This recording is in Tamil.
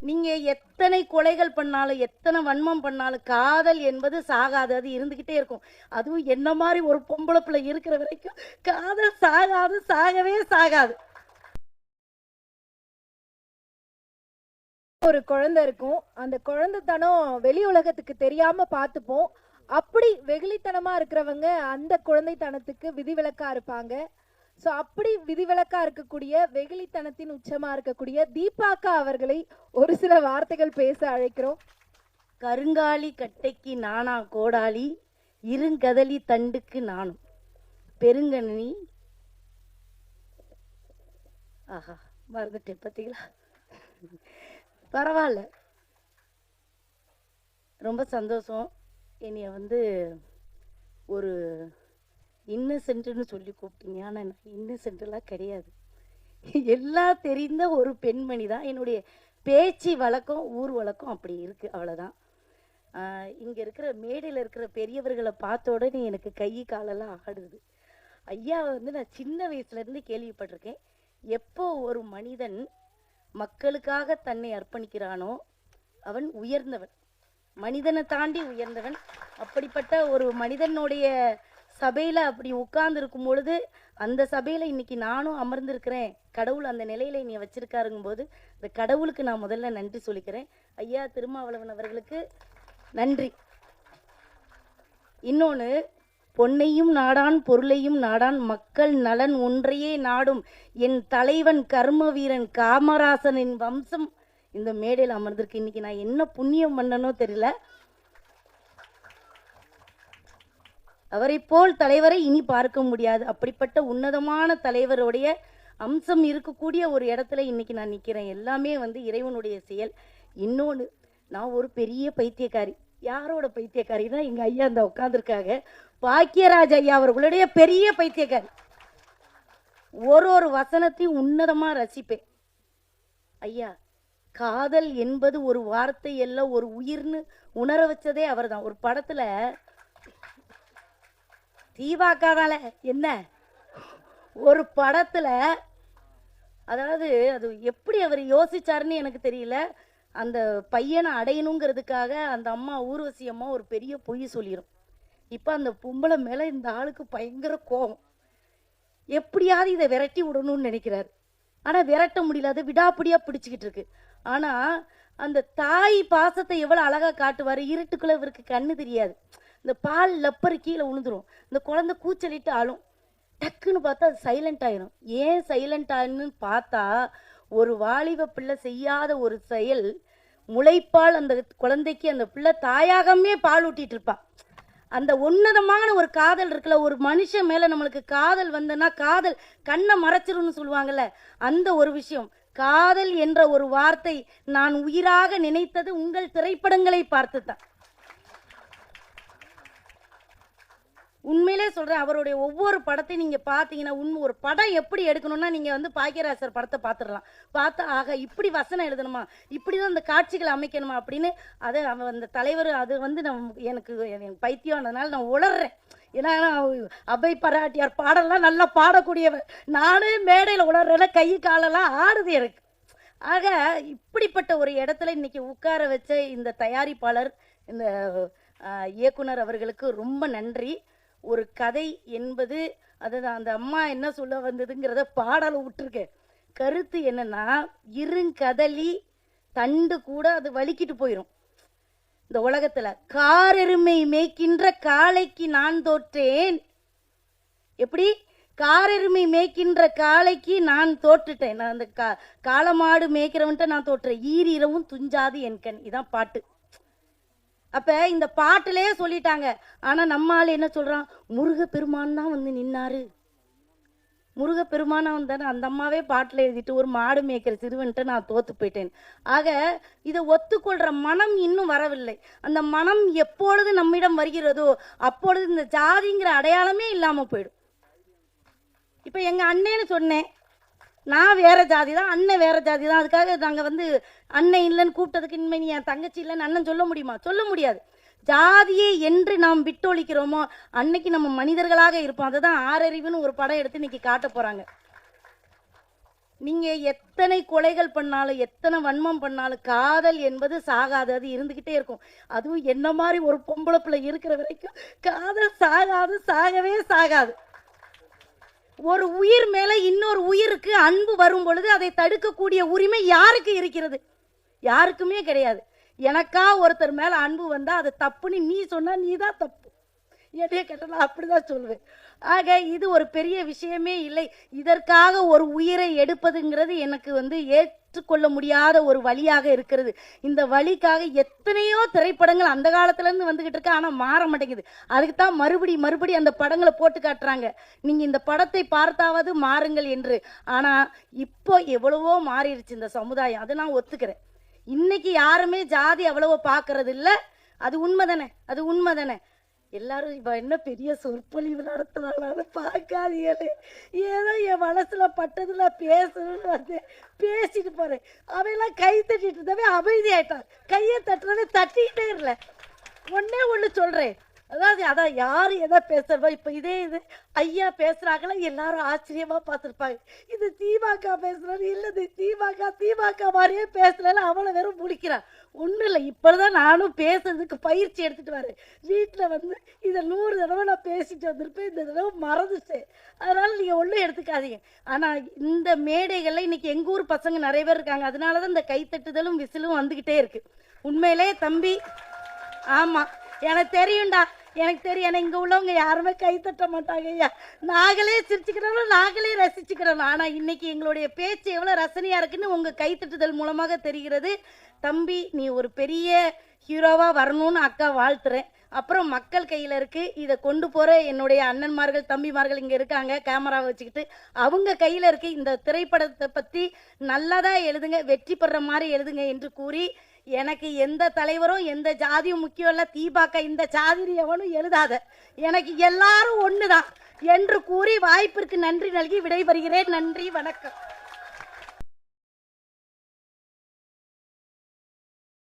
நீங்க எத்தனை கொலைகள் பண்ணாலும் எத்தனை வன்மம் பண்ணாலும் காதல் என்பது சாகாது, அது இருந்துகிட்டே இருக்கும். அதுவும் என்ன மாதிரி ஒரு பொம்பளை பிள்ளை இருக்கிற வரைக்கும் காதல் சாகாது, சாகவே சாகாது. ஒரு குழந்தை இருக்கும், அந்த குழந்தைத்தனம் வெளி உலகத்துக்கு தெரியாம பார்த்துப்போம். அப்படி வெகுளித்தனமா இருக்கிறவங்க அந்த குழந்தைத்தனத்துக்கு விதிவிலக்கா இருப்பாங்க. ஸோ அப்படி விதிவிலக்கா இருக்கக்கூடிய வெகுளித்தனத்தின் உச்சமா இருக்கக்கூடிய தீபாக்கா அவர்களை ஒரு சில வார்த்தைகள் பேச அழைக்கிறோம். கருங்காலி கட்டைக்கு நானா கோடாலி, இருங்கதலி தண்டுக்கு நானும் பெருங்கணி. ஆஹா, மறந்துட்டேன் பார்த்தீங்களா? பரவாயில்ல, ரொம்ப சந்தோஷம். என்னைய வந்து ஒரு இன்னசென்ட்னு சொல்லி கூப்பிட்டீங்க. ஆனால் நான் இன்னசென்ட்லாம் கிடையாது. எல்லாம் தெரிந்த ஒரு பெண்மணி தான். என்னுடைய பேச்சு வழக்கம், ஊர் வழக்கம் அப்படி இருக்குது, அவ்வளோதான். இங்கே இருக்கிற மேடையில் இருக்கிற பெரியவர்களை பார்த்த உடனே எனக்கு கை காலெல்லாம் ஆடுது. ஐயா வந்து நான் சின்ன வயசுலேருந்து கேள்விப்பட்டிருக்கேன். எப்போ ஒரு மனிதன் மக்களுக்காக தன்னை அர்ப்பணிக்கிறானோ அவன் உயர்ந்தவன், மனிதனை தாண்டி உயர்ந்தவன். அப்படிப்பட்ட ஒரு மனிதனுடைய சபையில் அப்படி உட்கார்ந்து இருக்கும் பொழுது, அந்த சபையில் இன்னைக்கு நானும் அமர்ந்திருக்கிறேன். கடவுள் அந்த நிலையில என்னை வச்சிருக்காருங்கும் போது இந்த கடவுளுக்கு நான் முதல்ல நன்றி சொல்லிக்கிறேன். ஐயா திருமாவளவன் அவர்களுக்கு நன்றி. இன்னொன்று, பொன்னையும் நாடான் பொருளையும் நாடான் மக்கள் நலன் ஒன்றையே நாடும் என் தலைவன் கர்ம வீரன் காமராசனின் வம்சம் இந்த மேடையில் அமர்ந்திருக்கு. இன்னைக்கு நான் என்ன புண்ணியம் பண்ணனோ தெரியல. அவரை போல் தலைவரை இனி பார்க்க முடியாது. அப்படிப்பட்ட உன்னதமான தலைவருடைய அம்சம் இருக்கக்கூடிய ஒரு இடத்துல இன்னைக்கு நான் நிற்கிறேன். எல்லாமே வந்து இறைவனுடைய செயல். இன்னொன்று, நான் ஒரு பெரிய பைத்தியக்காரி. யாரோட பைத்தியக்காரின்னா எங்க ஐயா அந்த உட்காந்துருக்காங்க, பாக்கியராஜ் ஐயா அவர்களுடைய பெரிய பைத்தியக்காரி. ஒரு வசனத்தையும் உன்னதமா ரசிப்பேன். ஐயா, காதல் என்பது ஒரு வார்த்தை அல்ல, ஒரு உயிர்னு உணர வச்சதே அவர் தான். ஒரு படத்துல தீபாக்காதால என்ன, ஒரு படத்துல, அதாவது அது எப்படி அவர் யோசிச்சாருன்னு எனக்கு தெரியல. அந்த பையனை அடையணுங்கிறதுக்காக அந்த அம்மா ஊர்வசி அம்மா ஒரு பெரிய பொய் சொல்லிடும். இப்போ அந்த பொம்பளை மேலே இந்த ஆளுக்கு பயங்கர கோபம். எப்படியாவது இதை விரட்டி விடணும்னு நினைக்கிறாரு. ஆனால் விரட்ட முடியல, அது விடாப்பிடியாக பிடிச்சிக்கிட்டு இருக்கு. ஆனால் அந்த தாய் பாசத்தை எவ்வளோ அழகாக காட்டுவார். இருட்டுக்குள்ளே இவருக்கு கண்ணு தெரியாது. இந்த பால் லப்பர் கீழே விழுந்துரும். இந்த குழந்தை கூச்சலிட்டு ஆளும். டக்குன்னு பார்த்தா அது சைலண்ட் ஆயிரும். ஏன் சைலண்ட் ஆயின்னு பார்த்தா, ஒரு வாலிப பிள்ளை செய்யாத ஒரு செயல், முளைப்பால் அந்த குழந்தைக்கு அந்த பிள்ளை தாயாகவே பால் ஊட்டிட்டு இருப்பா. அந்த உன்னதமான ஒரு காதல் இருக்குல்ல, ஒரு மனுஷன் மேல நம்மளுக்கு காதல் வந்தனா காதல் கண்ணை மறைச்சிரும்னு சொல்லுவாங்கல்ல, அந்த ஒரு விஷயம். காதல் என்ற ஒரு வார்த்தை நான் உயிராக நினைத்தது உங்கள் திரைப்படங்களை பார்த்து தான். உண்மையிலே சொல்கிறேன், அவருடைய ஒவ்வொரு படத்தையும் நீங்கள் பார்த்தீங்கன்னா, ஒரு படம் எப்படி எடுக்கணும்னா நீங்கள் வந்து பாக்கியராஜர் படத்தை பார்த்துடலாம். பார்த்தா ஆக இப்படி வசனம் எழுதணுமா, இப்படி தான் அந்த காட்சிகளை அமைக்கணுமா அப்படின்னு. அதை அவன் அந்த தலைவர் அது வந்து எனக்கு பைத்தியம்ன்றதுனால நான் உளர்றேன். ஏன்னா அபை பராட்டியார் பாடலாம் நல்லா பாடக்கூடியவர். நானே மேடையில் உளர்றேன்னா கை காலெல்லாம் ஆடுது எனக்கு. ஆக இப்படிப்பட்ட ஒரு இடத்துல இன்னைக்கு உட்கார வச்ச இந்த தயாரிப்பாளர், இந்த இயக்குனர் அவர்களுக்கு ரொம்ப நன்றி. ஒரு கதை என்பது அதுதான். அந்த அம்மா என்ன சொல்ல வந்ததுங்கிறத பாடலை விட்டுருக்கேன். கருத்து என்னன்னா, இருங்கதலி தண்டு கூட அது வலிக்கிட்டு போயிடும். இந்த உலகத்துல காரெருமை மேய்க்கின்ற காளைக்கு நான் தோற்றேன். எப்படி? காரெருமை மேய்க்கின்ற காளைக்கு நான் தோற்றுட்டேன். நான் அந்த காளமாடு மேய்க்கிறவன்ட்ட நான் தோற்றேன். ஈரிரவும் துஞ்சாது என் கண். இதான் பாட்டு. அப்ப இந்த பாட்டிலே சொல்லிட்டாங்க. ஆனா நம்ம ஆள் என்ன சொல்றான், முருகப்பெருமான் தான் வந்து நின்னாரு. முருகப்பெருமானா வந்தானே அந்த அம்மாவே பாட்டில் எழுதிட்டு ஒரு மாடு மேய்க்கிற சிறுவன்ட்டு நான் தோத்து போயிட்டேன். ஆக இதை ஒத்துக்கொள்ற மனம் இன்னும் வரவில்லை. அந்த மனம் எப்பொழுது நம்மிடம் வருகிறதோ அப்பொழுது இந்த ஜாதிங்கிற அடையாளமே இல்லாம போயிடும். இப்ப எங்க அண்ணேன்னு சொன்னேன், நான் வேற ஜாதி தான், அண்ணன் வேற ஜாதி தான். அதுக்காக நாங்கள் வந்து அண்ணன் இல்லைன்னு கூப்பிட்டதுக்கு இனிமே நீ என் தங்கச்சி இல்லைன்னு அண்ணன் சொல்ல முடியுமா? சொல்ல முடியாது. ஜாதியை என்று நாம் விட்டொழிக்கிறோமோ அன்னைக்கு நம்ம மனிதர்களாக இருப்போம். அதுதான் ஆறறிவுன்னு ஒரு படம் எடுத்து இன்னைக்கு காட்ட போறாங்க. நீங்க எத்தனை கொலைகள் பண்ணாலும் எத்தனை வன்மம் பண்ணாலும் காதல் என்பது சாகாது, அது இருந்துகிட்டே இருக்கும். அதுவும் என்ன மாதிரி ஒரு பொம்பளை பிள்ளை இருக்கிற வரைக்கும் காதல் சாகாது, சாகவே சாகாது. ஒரு உயிர் மேல இன்னொரு உயிருக்கு அன்பு வரும் பொழுது அதை தடுக்கக்கூடிய உரிமை யாருக்கு இருக்கிறது? யாருக்குமே கிடையாது. எனக்கா ஒருத்தர் மேல அன்பு வந்தா அது தப்புன்னு நீ சொன்னா நீ தான் தப்பு, என்னைய கேட்டா அப்படிதான் சொல்லுவேன். ஆக இது ஒரு பெரிய விஷயமே இல்லை. இதற்காக ஒரு உயிரை எடுப்பதுங்கிறது எனக்கு ஏற்றுக்கொள்ள முடியாத ஒரு வழியாக இருக்கிறது. இந்த வழிக்காக எத்தனையோ திரைப்படங்கள் அந்த காலத்துல இருந்து வந்துகிட்டு இருக்கு, ஆனா மாற மாட்டேங்குது. அதுக்கு தான் மறுபடி அந்த படங்களை போட்டு காட்டுறாங்க, நீங்க இந்த படத்தை பார்த்தாவது மாறுங்கள் என்று. ஆனா இப்போ எவ்வளவோ மாறிடுச்சு இந்த சமுதாயம், அதை நான் ஒத்துக்கிறேன். இன்னைக்கு யாருமே ஜாதி அவ்வளவோ பார்க்கறது இல்லை, அது உண்மைதானே, அது உண்மைதானே. எல்லாரும் இவ என்ன பெரிய சொற்பொழிவு நடத்துறாங்க பார்க்காதீங்களே, ஏதோ என் மனசுல பட்டதுல பேசணும்னு பேசிட்டு போறேன். அவையெல்லாம் கை தட்டிட்டு இருந்தவே அமைதி ஆயிட்டான், கையை தட்டுறவே தட்டிக்கிட்டே இல்லை. ஒன்னே ஒண்ணு சொல்றேன், அதான் யாரு எதை பேசுறவோ இப்ப இது ஐயா பேசுறாங்களா எல்லாரும் ஆச்சரியமா பார்த்திருப்பாங்க. இது திமுக பேசுறது இல்லது, திமுக மாதிரியே பேசல, அவளை வெறும் முடிக்கிறான். ஒன்றும் இல்லை, இப்பதான் நானும் பேசுறதுக்கு பயிற்சி எடுத்துட்டு வரேன். வீட்டில் இதை 100 தடவை நான் பேசிட்டு வந்திருப்பேன், இந்த தடவை மறந்துட்டேன். அதனால நீங்க ஒன்றும் எடுத்துக்காதீங்க. ஆனா இந்த மேடைகள்ல இன்னைக்கு எங்க ஊர் பசங்க நிறைய பேர் இருக்காங்க, அதனாலதான் இந்த கைத்தட்டுதலும் விசிலும் வந்துகிட்டே இருக்கு. உண்மையிலே தம்பி, ஆமா எனக்கு தெரியும்டா, எனக்கு தெரியும். ஏன்னா இங்க உள்ளவங்க யாருமே கை தட்ட மாட்டாங்க ஐயா, நாங்களே சிரிச்சுக்கிறோம், நாங்களே ரசிச்சுக்கிறோம். ஆனா இன்னைக்கு எங்களுடைய பேச்சு எவ்வளவு ரசனையா இருக்குன்னு உங்க கைத்தட்டுதல் மூலமாக தெரிகிறது. தம்பி நீ ஒரு பெரிய ஹீரோவா வரணும்னு அக்கா வாழ்த்துறேன். அப்புறம் மக்கள் கையில இருக்கு, இதை கொண்டு போற என்னுடைய அண்ணன்மார்கள் தம்பிமார்கள் இங்க இருக்காங்க கேமராவை வச்சுக்கிட்டு, அவங்க கையில இருக்கு. இந்த திரைப்படத்தை பத்தி நல்லதா எழுதுங்க, வெற்றி பெற மாதிரி எழுதுங்க என்று கூறி, எனக்கு எந்த தலைவரும் எந்த ஜாதியும் முக்கியம் இல்ல, தீபாக்க இந்த ஜாதி எவனும் எழுதாத, எனக்கு எல்லாரும் ஒண்ணுதான் என்று கூறி வாய்ப்பிற்கு நன்றி நல்கி விடைபெறுகிறேன். நன்றி, வணக்கம்.